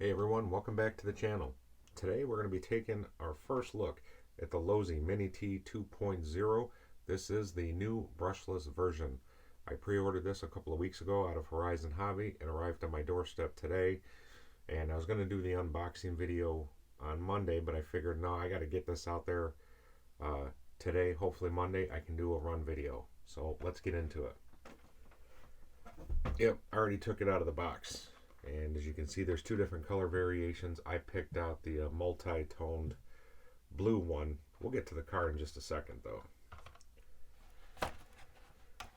Hey everyone, welcome back to the channel. Today we're going to be taking our first look at the Losi Mini-T 2.0. This is the new brushless version. I pre-ordered this a couple of weeks ago out of Horizon Hobby and arrived on my doorstep today. And I was going to do the unboxing video on Monday, but I figured no, I got to get this out there today. Hopefully Monday I can do a run video. So let's get into it. Yep, I already took it out of the box. And as you can see, there's two different color variations. I picked out the multi-toned blue one. We'll get to the car in just a second, though.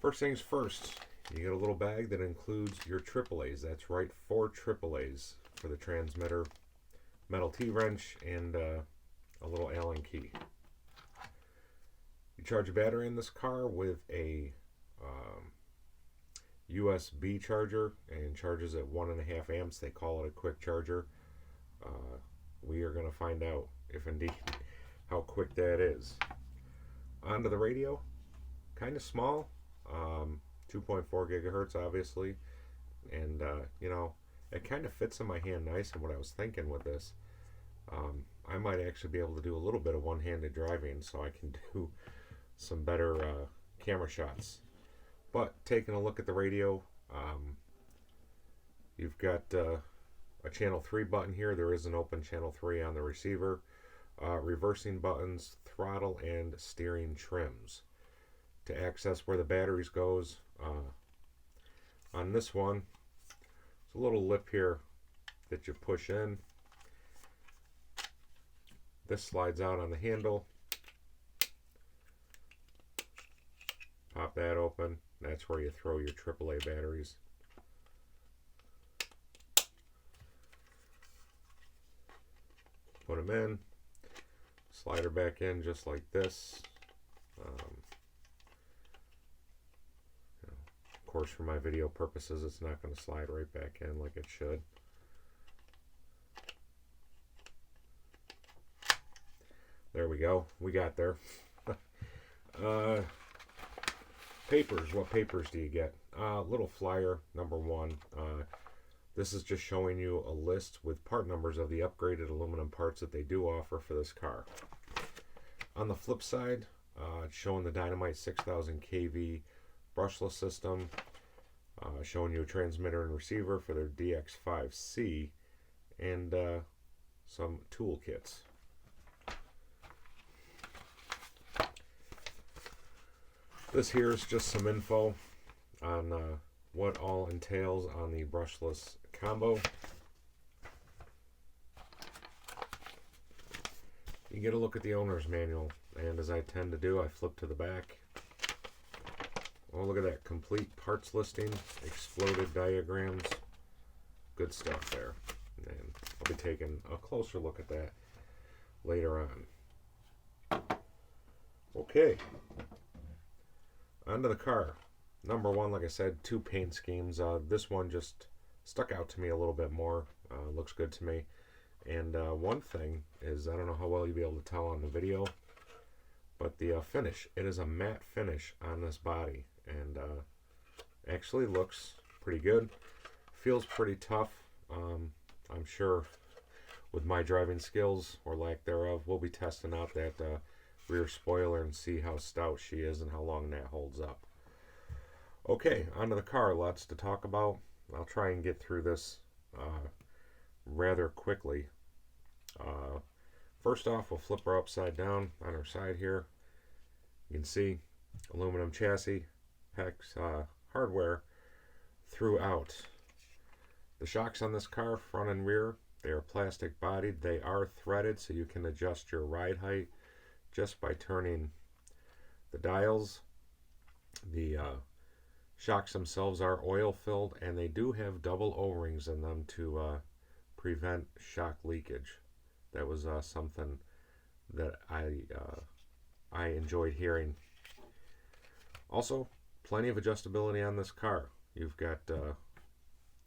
First things first, you get a little bag that includes your AAAs. That's right, 4 AAAs for the transmitter, metal T-wrench, and a little Allen key. You charge a battery in this car with a USB charger and charges at 1.5 amps. They call it a quick charger. We are going to find out if indeed how quick that is. Onto the radio, kind of small, 2.4 gigahertz obviously, and you know, it kind of fits in my hand nice. And what I was thinking with this, I might actually be able to do a little bit of one-handed driving, so I can do some better camera shots. But taking a look at the radio, you've got a channel 3 button here. There is an open channel 3 on the receiver. Reversing buttons, throttle, and steering trims. To access where the batteries goes, on this one, there's a little lip here that you push in. This slides out on the handle. Pop that open. That's where you throw your AAA batteries. Put them in. Slide her back in just like this. Of course, for my video purposes, it's not going to slide right back in like it should. There we go. We got there. Papers. What papers do you get? Little flyer, number 1. This is just showing you a list with part numbers of the upgraded aluminum parts that they do offer for this car. On the flip side, it's showing the Dynamite 6000 kV brushless system, showing you a transmitter and receiver for their DX5C, and some tool kits. This here is just some info on what all entails on the brushless combo. You get a look at the owner's manual, and as I tend to do, I flip to the back. Oh, look at that. Complete parts listing, exploded diagrams. Good stuff there. And I'll be taking a closer look at that later on. Okay. Onto the car. Number 1, like I said, 2 paint schemes. This one just stuck out to me a little bit more. Looks good to me. And one thing is, I don't know how well you'll be able to tell on the video, but the finish. It is a matte finish on this body, and actually looks pretty good. Feels pretty tough. I'm sure with my driving skills, or lack thereof, we'll be testing out that rear spoiler and see how stout she is and how long that holds up. Okay, onto the car. Lots to talk about. I'll try and get through this rather quickly. First off, we'll flip her upside down on her side here. You can see aluminum chassis, PEX hardware throughout. The shocks on this car, front and rear, they are plastic bodied. They are threaded, so you can adjust your ride height just by turning the dials. The shocks themselves are oil filled, and they do have double O-rings in them to prevent shock leakage. That was something that I enjoyed hearing. Also, plenty of adjustability on this car. You've got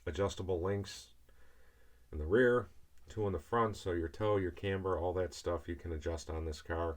adjustable links in the rear, 2 in the front, so your tow, your camber, all that stuff you can adjust on this car.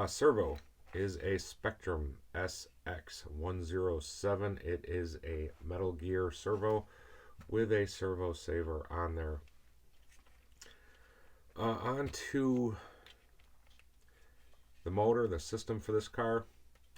Servo is a Spectrum SX107. It is a Metal Gear servo with a servo saver on there. On to the motor, the system for this car.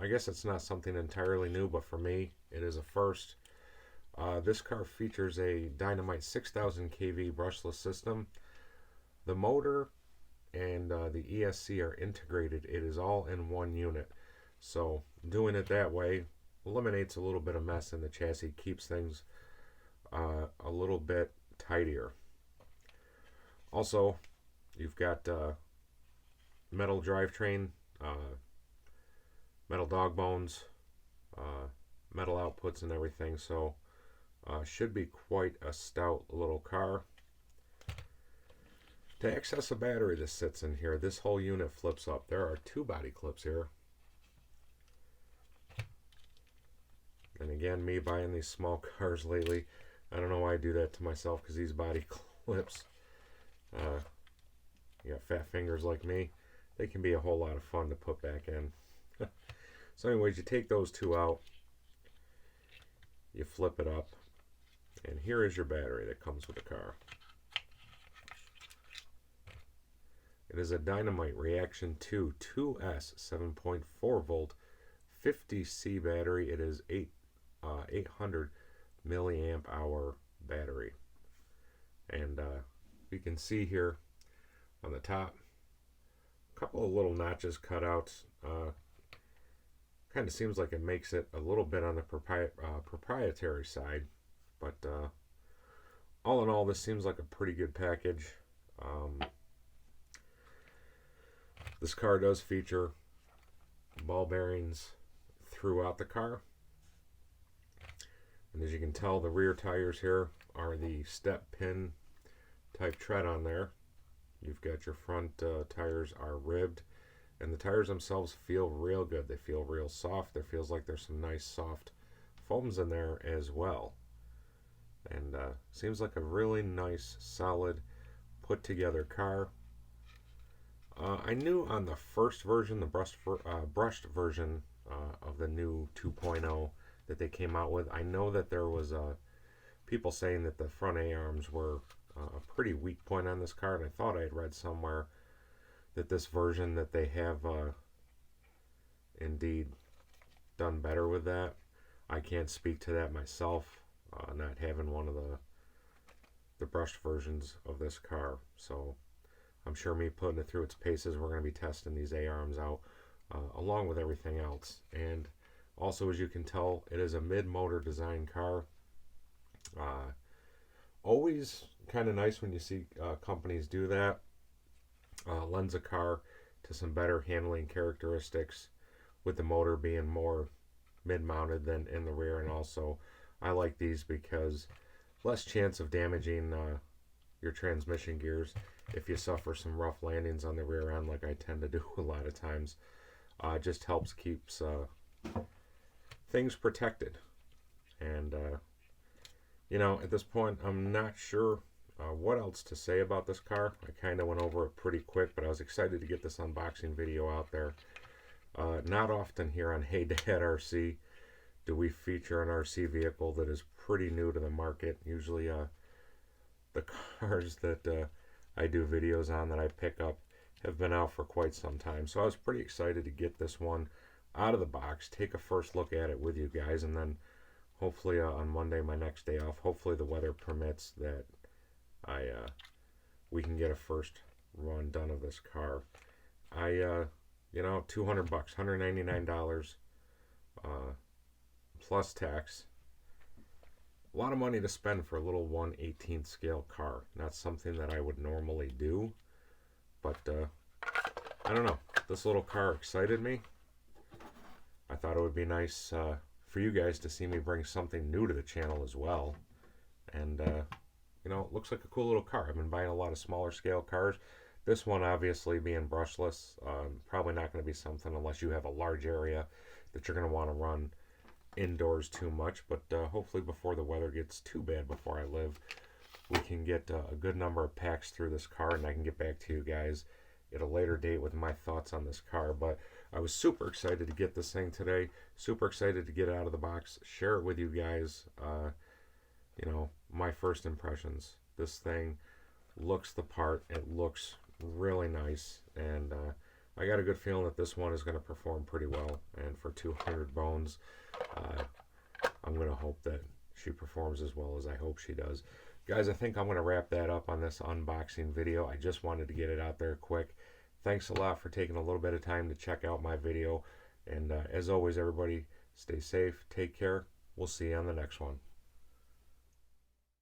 I guess it's not something entirely new, but for me, it is a first. This car features a Dynamite 6000 kV brushless system. The motor and the ESC are integrated. It is all in one unit. So doing it that way eliminates a little bit of mess in the chassis, keeps things a little bit tidier. Also, you've got metal drivetrain, metal dog bones, metal outputs and everything, so should be quite a stout little car. To access a battery that sits in here, this whole unit flips up. There are 2 body clips here. And again, me buying these small cars lately, I don't know why I do that to myself, because these body clips, you got fat fingers like me, they can be a whole lot of fun to put back in. So anyways, you take those 2 out, you flip it up, and here is your battery that comes with the car. It is a Dynamite Reaction 2 2S 7.4 volt 50C battery. It is 800 milliamp hour battery. And you can see here on the top, a couple of little notches cut out. Kind of seems like it makes it a little bit on the proprietary side. But all in all, this seems like a pretty good package. This car does feature ball bearings throughout the car. And as you can tell, the rear tires here are the step pin type tread on there. You've got your front tires are ribbed, and the tires themselves feel real good. They feel real soft. There feels like there's some nice soft foams in there as well. And seems like a really nice, solid, put together car. I knew on the first version, the brushed version of the new 2.0 that they came out with, I know that there was people saying that the front A-arms were a pretty weak point on this car, and I thought I had read somewhere that this version that they have indeed done better with that. I can't speak to that myself, not having one of the brushed versions of this car. So I'm sure me putting it through its paces, we're going to be testing these A-arms out along with everything else. And also, as you can tell, it is a mid-motor design car. Always kind of nice when you see companies do that. Lends a car to some better handling characteristics, with the motor being more mid-mounted than in the rear. And also, I like these because less chance of damaging your transmission gears if you suffer some rough landings on the rear end, like I tend to do a lot of times. Just helps keeps things protected. And you know, at this point, I'm not sure what else to say about this car. I kind of went over it pretty quick, but I was excited to get this unboxing video out there. Not often here on Hey Dad RC do we feature an RC vehicle that is pretty new to the market. Usually the cars that I do videos on, that I pick up, have been out for quite some time. So I was pretty excited to get this one out of the box, take a first look at it with you guys, and then hopefully on Monday, my next day off, hopefully the weather permits, that we can get a first run done of this car. You know, $200, $199 plus tax. A lot of money to spend for a little 1/18 scale car. Not something that I would normally do, but I don't know. This little car excited me. I thought it would be nice for you guys to see me bring something new to the channel as well. And you know, it looks like a cool little car. I've been buying a lot of smaller scale cars. This one, obviously being brushless, probably not going to be something unless you have a large area that you're going to want to run indoors too much. But hopefully before the weather gets too bad before I live, we can get a good number of packs through this car, and I can get back to you guys at a later date with my thoughts on this car. But I was super excited to get this thing today. Super excited to get it out of the box, share it with you guys. You know, my first impressions. This thing looks the part. It looks really nice, and I got a good feeling that this one is going to perform pretty well. And for 200 bones, I'm going to hope that she performs as well as I hope she does. Guys, I think I'm going to wrap that up on this unboxing video. I just wanted to get it out there quick. Thanks a lot for taking a little bit of time to check out my video. And as always, everybody, stay safe, take care. We'll see you on the next one.